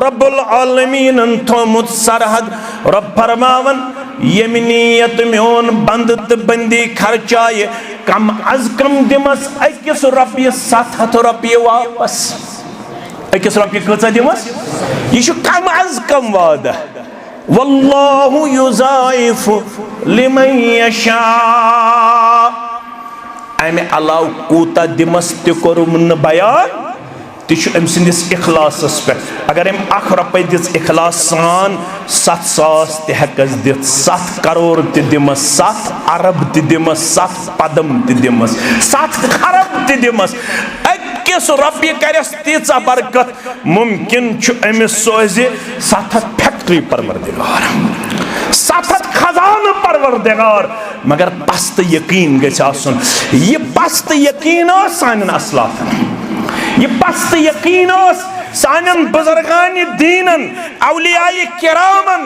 Speaker 1: रब्बुल आलमीन थोमुत सरहद रब फरमावन यम नियत मोन बंद तो बंदी खर्चाए कम अज कम दिमस अकिस रपिय 700 रुपये वापस अकिस रपिय कचा दिमस यह कम अज कम वादा वल्लाहु युज़ाइफु लिमन यशा अमे अलाव कूता दिमस तुम बयान तम सिंदिस इखलासस पे अगर अम 1 रुपये दिस इखलास सान 7 सास तहकस दित 7 करोड़ दिमस 7 अरब दिमस 7 पदम दिमस 7 खरब दिमस अकिस रुपये करस तीचा बरकत मुमकिन अमिस सोज 7 फैक्ट्री परवरदिगार 7 खजान परवरदिगार मगर पस्त यकीन गछ आसन ये पस्त यकीन सान असलाफन ये पस्त यकीन सान बुजुर्गान दीनन औलियाए किरामन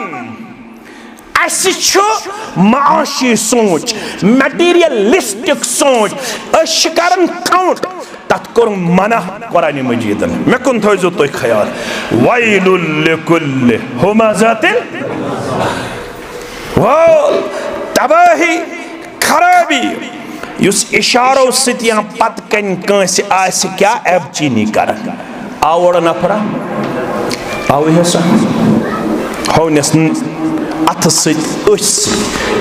Speaker 1: माशी सोच मटीरियलिस्टिक सोच करन काउंट तथ कोर मना कुरान मजीदन मे कुन थो तो ख्याल वैलुल लिकुल्लि हुमज़तिन वल तबाही खराबी युस इशारो सत या पत कन कंस आस क्या एबचीनी कर आवड़ नफरा आव हसा होनस अथ सत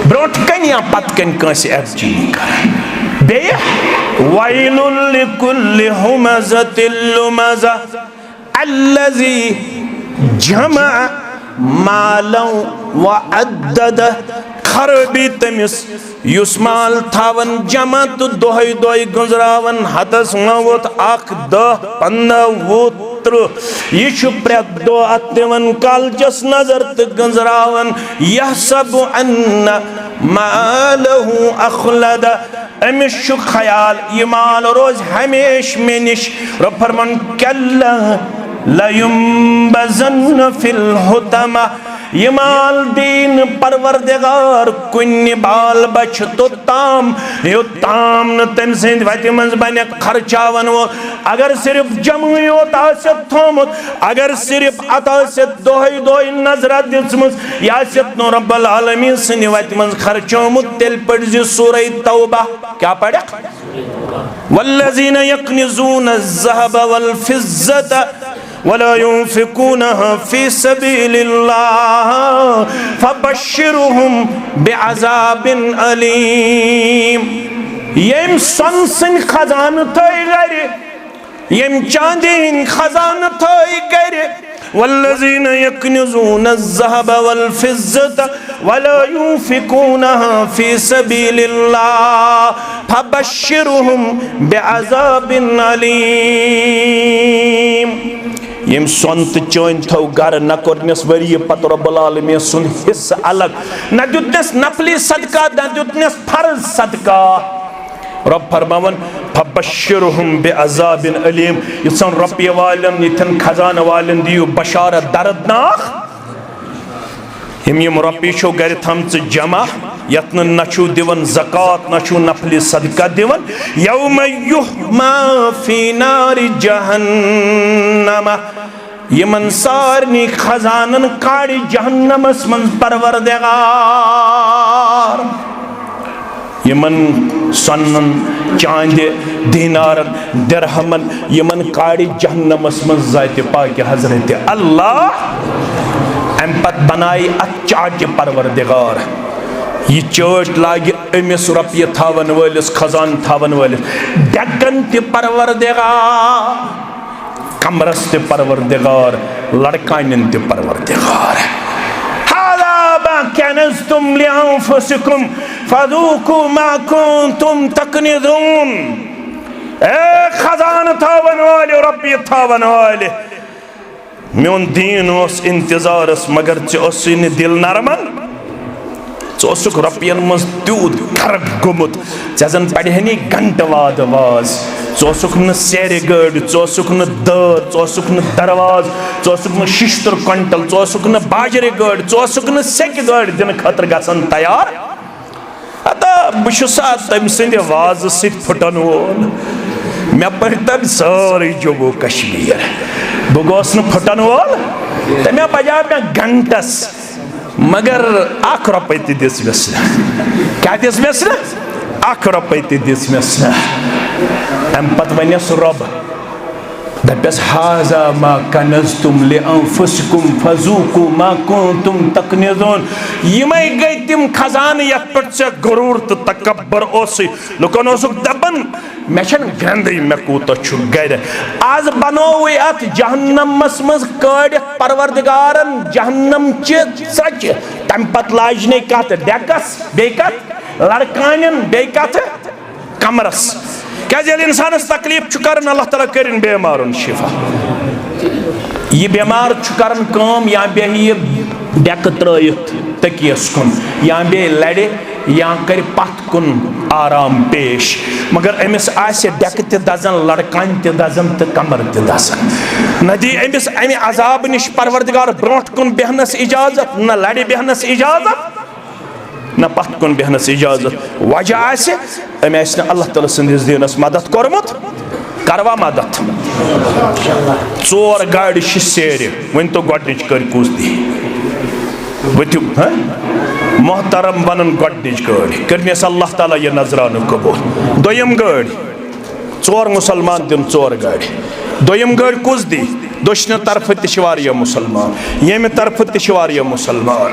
Speaker 1: ब्रोट कन या पत कन कंस एबचीनी कर बे वैलुल लिकुल्लि हुमज़तिन लुमज़ा अल्लज़ी जमा मालन व अद्दद खरबी तमिस युस माल थावन जमा तो दोहै दोहै गुजरावन हतस वोत 1 10 15 20 यह प्रेत दो अतवन कालचस नजर तो गुजरावन यह सब अन्ना मालहु अखलद अमिस ख्याल यह माल रोज हमेश में निश रब फरमान कल्ला लयुंबज़न्न फिल हुतमा यमाल दीन परवरदिगार कुन बाल बच तोताम योताम न तम सिंध वति मंज बने खर्चावन वो अगर सिर्फ जमू योत आसत थोमुत अगर सिर्फ अतासत दोहै दोहै नजर दिसमुस यासत नो रब्बुल आलमीन सनि वति मंज खर्चोमुत तेल पढ़ सूरह तौबा क्या पढ़े वल्लज़ीन यक्निज़ून अज़्ज़हब वल फ़िज़्ज़त वला युन्फ़िक़ूनहा फ़ी सबीलिल्लाह फ़बश्शिरहुम बिअज़ाबिन अलीम। यम सन सिन खजान थई गरि यम चांदी हिन खजान थई गरि वल्लज़ीन यक्निज़ून अज़्ज़हब वल फ़िज़्ज़त वला युन्फ़िक़ूनहा फ़ी सबीलिल्लाह फ़बश्शिरहुम बिअज़ाबिन अलीम। यम सोन तो चोन थो गर न कोरनस वरी पत रब्बुल आलमीन सुन हिस्सा अलग न दुतनस नफली सदका न दुतनस फर्ज सदका रब फरमावन फबश्शिरहुम बिअज़ाबिन अलीम यसन रब्बी वालन यथन खजान वालन दियो बशारत दर्दनाक यम रब्बी छो गर थमच जमा यत्न नछु दिवन ज़कात नछु नफली सदका दिवन यौम युहमा फी नारि जहन्नम यमन सारनी खजानन काड़ी जहन्नमस मन परवरदिगार यमन सन्नन चांदे दीनारन दिरहमन यमन काड़ी जहन्नमस मन ज़ात पाक हज़रत अल्लाह अम पत बनाई चाट परवरदिगार यह चाट लागे अमिस रपिय थावन वलिस खजान थावन वलिस डगन ते परवरदिगार कमरस ते परवरदिगार लड़कानन ते परवरदिगार कनज़्तुम लिअन्फुसिकुम फज़ूकू मा कुन्तुम तकनिज़ून। ए खजान थावन वाले रब्बी थावन वाले मेन दीन ओस इंतजारस मगर चे दिल नरमन ोसुक रपियन मज तूत गर्क गुमुत जन पढ़े घंट वाद वाज ोसुक न सेर गड़ ोसुक न दर ोसुक न दरवाज ोसुक न शिश्तर क्विंटल ोसुक न बाजरे गड़ ोसुक न सेक गड़ दिन खतर गसन तैयार अता बहुसा तम सद वाज सत फुटन वोल मे पढ़ तम सारी जम्मू कश्मीर बह गोस न फुटन वोल तो मे बजा मे घंटस मगर अख रुपये तो दिस क्या दिस अख रुपये तो दिस अम पत वनस रब दपस हाजा मा कनज़्तुम लिअन्फुसिकुम फज़ूकू मा कुन्तुम तकनिज़ून। यमै गई तिम खजान यथ पे गुरूर तो तकब्बर लुकन दपन मे गंदे मे कूत गर आज बनोव अत जहन्नमस मज कड़ित परवरदिगारन जहन्नम चे सच तम पत लाजने कत डेकस बे कत लड़कान बे कत कमरस क्या इंसानस तकलीफ कर अल्लाह ताला कर बेमारन शिफा यह बेमार कर काम या बे डेक त्रयित तकियस कुन या बे लड़े या कर पत कुन आराम पेश मगर अमिस डेक ते दजन लड़कान ते दजन तो कमर ते दजन न दी अमिस अमि अजाब निश परवरदिगार ब्रोट कुन बेहनस इजाजत न लड़े बेहनस इजाजत न पत कुन बेहनस इजाजत वजह अमे अल्लाह ताला सन्दिस दीनस मदद कोरमुत करवा मदद चोर गाड़ी सेर वन तो गोडनिच कर कुस दी वत्यु मोहतरम बनन गोडनिच गाड़ी करनेस अल्लाह ताला ये नजरान कबूल दोयम गाड़ी चोर मुसलमान दिन चोर गाड़ी दोयम गाड़ी कुस दी दुश्न तरफ तिशवारिया मुसलमान येम तरफ तिशवारिया मुसलमान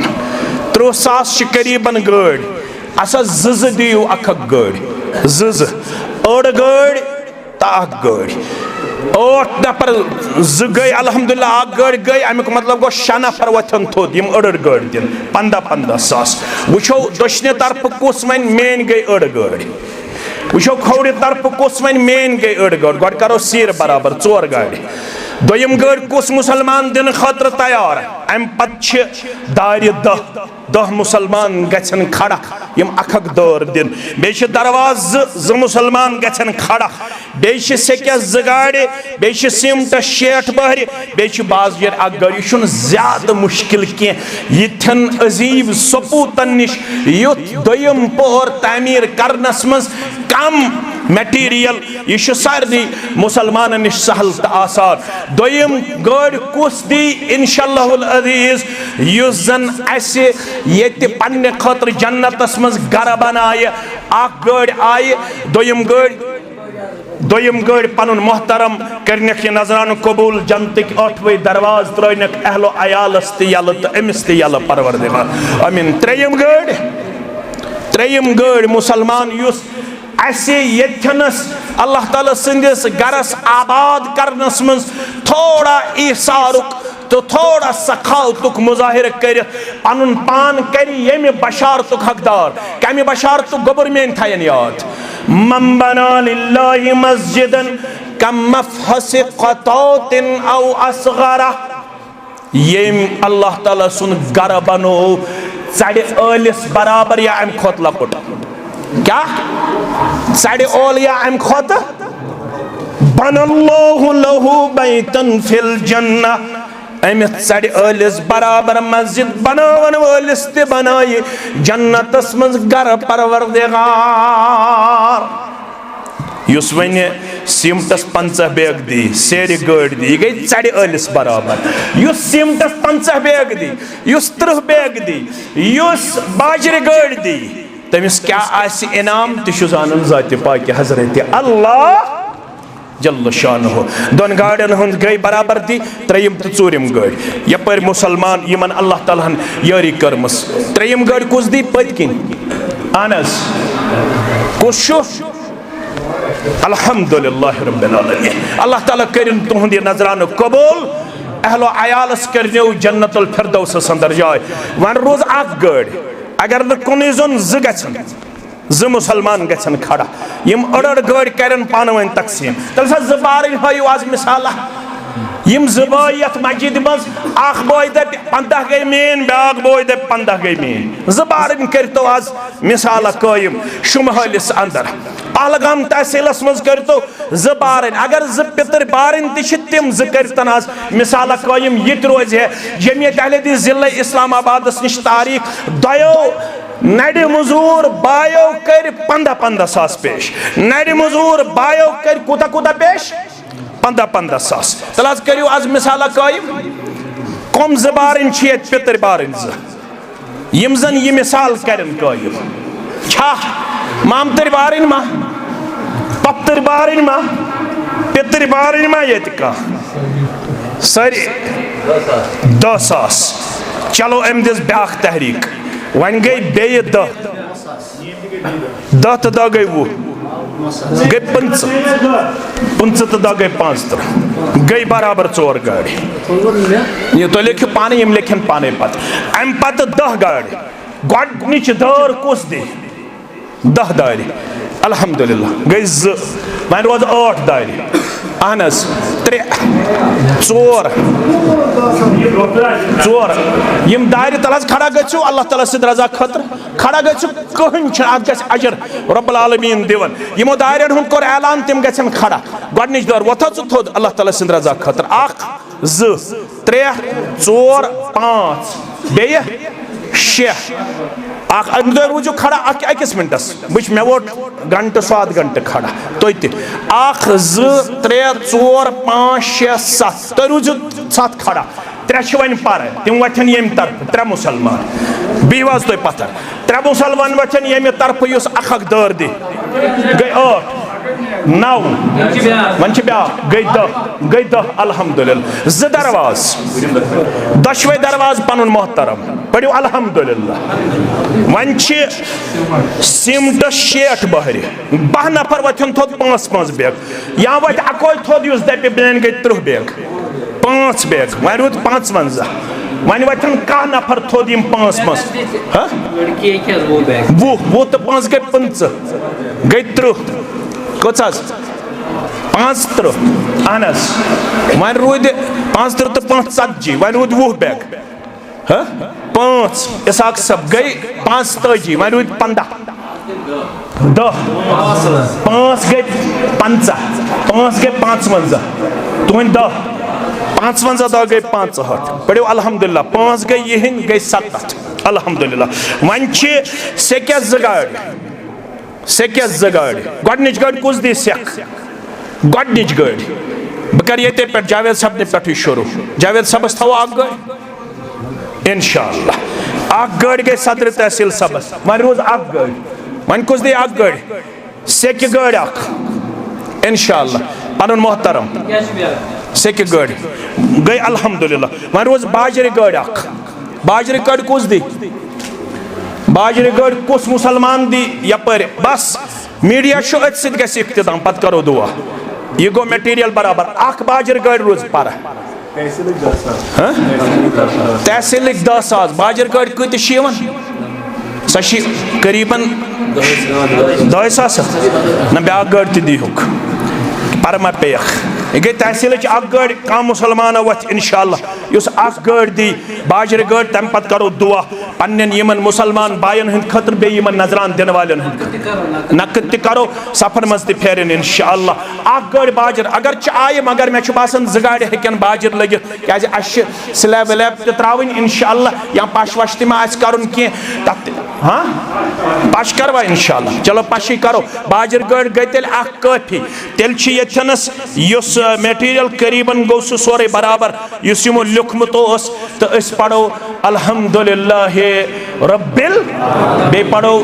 Speaker 1: 30,000 करीबन गाड़ी असा जज दियो अख गाड़ी जज अड़ गाड़ी तो अख गाड़ी 8 नफर ज गई अल्हम्दुलिल्लाह अख गाड़ी गई अमुक मतलब गो 6 नफर वथन थोद यम अड़ गाड़ी दिन 15,000 वुचो दशने तरफ कुस वन मेन गई अड़ गाड़ी वुचो खौरे तरफ कुस वन मेन गई अड़ गाड़ी गोड करो सीर बराबर 4 गाड़ी दोयम गड़ कुस मुसलमान दिन खतर तैयार अम पत दार दह मुसलमान गन खड़ा यम अख दौर दिन बे दरवाज ज मुसलमान गन खड़ा बे सेकस ज गाड़े बे सिमटस 60 बहर बे बाज अख गड़ यह ज्यादा मुश्किल कथन अजीब सपूतन निश युथ दोयम पोहर तामीर करनस मज कम मटीरियल यह सारे मुसलमान निश सहल तो आसान दोयम गड़ कुस दी इंशाअल्लाहुल अजीज युस जन असे ये पन्ने खतर जन्नतस मज गर बनाए अख गड़ आए दोयम गड़ पनुन मोहतरम करनक ये नजरान कबूल जन्नतिक 8वें दरवाज त्रनक अहलो अयालस त यल तो अमिस त यल परवरदिगार आमीन। त्रेयम गड़ मुसलमान युस असे येथनस अल्लाह ताला सिंदिस गरस आबाद करनस मज थोड़ा ईसारुक तो थोड़ा सखावतुक मुजाहिर कर पनुन पान कर ये बशारतुक हकदार कम बशारतुक गोबर में थयन याद मन बना लिल्लाहि मस्जिदन कम मफहस क़तौतिन औ असगरा ये अल्लाह ताला सुन गर बनो साढ़े ओलिस बराबर या अम खोत लकुट क्या साढ़े ओल या अम खोत बनल्लाहु लहु बैतन फिल जन्नह अमित साढ़े ओलिस बराबर मस्जिद बनावन वलिस ते बनाए जन्नतस मज गर परवरदिगार युस वन सिमटस 50 बैग दी सेर गड़ दी यह गई साढ़े ओलिस बराबर युस सिमटस 50 बैग दी युस 30 बैग दी युस बाजरे गड़ दी तमिस क्या आसि इनाम तु जानन जाति पाक हजरत अल्लाह जल्ल शान हो दोन गाड़न हंद गई बराबर दी त्रेयम तो चूरिम गड़ यपर मुसलमान यमन अल्लाह ताला यारी करमस त्रेयम गड़ कुस दी पतकिन अनस कुशु अल्हम्दुलिल्लाह रब्बिल आलमीन अल्लाह ताला करिन तुहंद नजरान कबूल अहलो अयालस करनो जन्नतुल फिरदौस अंदर जाय वन रोज अख गड़ अगर न कुन जोन ज गछन ज मुसलमान गछन खड़ा यम अड़ गड़ करन पान वन तकसीम तल सा जबार हयो आज मिसाला यम जबायत मस्जिद मज अख बोय दे 15 गई मेन बाग बोय दे 15 गई मेन जबारन करतो आज मिसाला कायम शुमहलिस अंदर पहलगाम तहसीलस मज करतो जबारन अगर ज पितर बारन तिश तिम ज करतन आज मिसाला कायम यत रोज है जमियत अहले हदीस जिला इस्लामाबाद निश तारीख दयो नड़ मजूर बायो कर 15 सास पेश नड़ मजूर बायो कर कुता कुता पेश 15 सास तल आज करियो आज मिसाला कायम कम जबारन छियत पितर बारन ज यम जन ये मिसाल करन कायम छा मामतर बारन मा पत्तर बारन मा पितर बारन मा ये का सारे 10 सास चलो अम दिस ब्याख तहरीक वन गई बे 10 तो 10 गई वो गई 5 तो 10 गई 5 गई बराबर 4 गाड़ी ये तो लिखो पाने यम लिखन पाने पत अम पत 10 गाड़ी गोडनिच दर कुस दे 10 दारी अल्हम्दुलिल्लाह गई वन रोज 8 दारी अहनस 3 4 यम दारी तल खड़ा गो अल्लाह ताला सद रजा खतर खड़ा गो कहन अजर रब्बुल आलमीन दिवन यमो दारियन हुन कोर ऐलान तिम गछन खड़ा गोडनिच दर वथा थोद अल्लाह ताला सद रजा खतर 1 2 3 4 5 बे 6 रूजो खड़ा अकिस मिनटस वुच मे वोट घंटे 7 घंटे खड़ा तो 1 2 3 4 5 6 7 तो रूजो 7 खड़ा 3 वन पर तिम वथन यम तरफ 3 मुसलमान बीवाज तो पत्थर 3 मुसलमान वथन यम तरफ युस अख दर दे गई 8 9 वन ब्या गई 10 अल्हम्दुलिल्लाह 2 दरवाज 10वें दरवाज पनुन मोहतरम पढ़ो अल्हम्दुलिल्लाह वन सिमट 60 बहर 12 नफर वथन थोद 5 बैग या वत अकोय थोद युस दपे बेन गई 30 बैग 5 बैग वन रुत 55 वन वथन 1 नफर थोद यम 5 वो तो 5 गई 5 गई 30 कस 35 अहन वन रूद 35 तो 5 वन रूद 20 बैग 5 इसाक सब गई 5 वन रूद 15 10 5 गई 50 5 गई 55 तुम 10 55 दह गई 65 पढ़ो अल्हम्दुलिल्लाह 5 गई यहन गई 70 अल्हम्दुलिल्लाह वन सेक गाड़ गोडनिच गाड़ कुछ दी सेक गोडनिच गाड़ बह कर ये पे जावेद साहब ने पे शुरू जावेद साहब थो अ गाड़ इंशाअल्लाह अ गाड़ गई सदर तहसील सबस वन रोज अ गाड़ वन कुछ दी अ गाड़ सेक गाड़ इंशाअल्लाह पन मोहतरम सेक गाड़ गई अल्हम्दुलिल्लाह वन रोज बाजरे गाड़ बाजरे गाड़ कुछ दी बाजरे गाड़ कुछ मुसलमान दी यपर बस मीडिया शो अत सत इख्तिताम पत करो दुआ यह गो मटेरियल बराबर अख बाजरे गाड़ रोज पर तहसील 10 सास बाजरे गाड़ कत सह करीबन 10 सास ना ब्या गाड़ ती दीहुक परमा पेख यह गई तहसील गाड़ कम मुसलमान वथ इंशाअल्लाह उस गाड़ दी बाजरे गाड़ तम पत करो दुआ पन्न यमन मुसलमान बायन हंद खतर बे यमन नजरान दिन वालन नकद त करो सफर मज त फेरन इंशाअल्लाह गाड़ बाजर अगर आय मगर मे बासान 2 गाड़ हेकन बाजर लगित क्या स्लैब वैब त त्रावन इंशाअल्लाह या पश वश तम कर तथ हाँ पश करवा इंशाअल्लाह चलो पश करो बाजर गाड़ गई तेल काफी तेल यथनस मटेरियल करीबन गो सह सोरे बराबर यमो लिखमुत तो पढ़ो अल्हम्दुलिल्लाह रब्बिल बे पढ़ो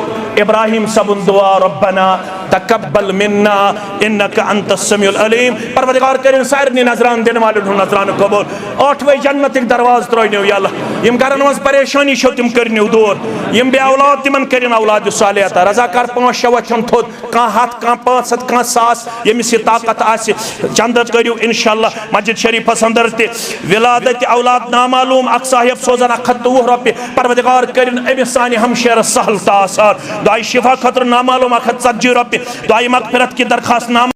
Speaker 1: इब्राहिम सबुन दुआ रब्बना तकब्बल मिन्ना इन्नका अंतस समीउल अलीम परवरदिगार करीम सारनी नजरान दिन वाले नजरान कबूल 8वें जन्नतिक दरवाज त्रनियो या अल्लाह यम घरन मज परेशानी छो तिम करनियो दूर यम बे औलाद तिमन करिन औलाद सालिहत रजाकार 5 वचन थोद का हाथ का 500 का 100 यमिस ताकत आसे चंद करियो इंशाअल्लाह मस्जिद शरीफ अंदर ते विलादत औलाद नामालूम अक साहिब सोजन 120 रुपये परवरदिगार करिन अमिस सानी हमशेर सहल तासार दुआई शिफा खतर नामालूम 140 रुपये दुआई मगफिरत की दरखास्त नाम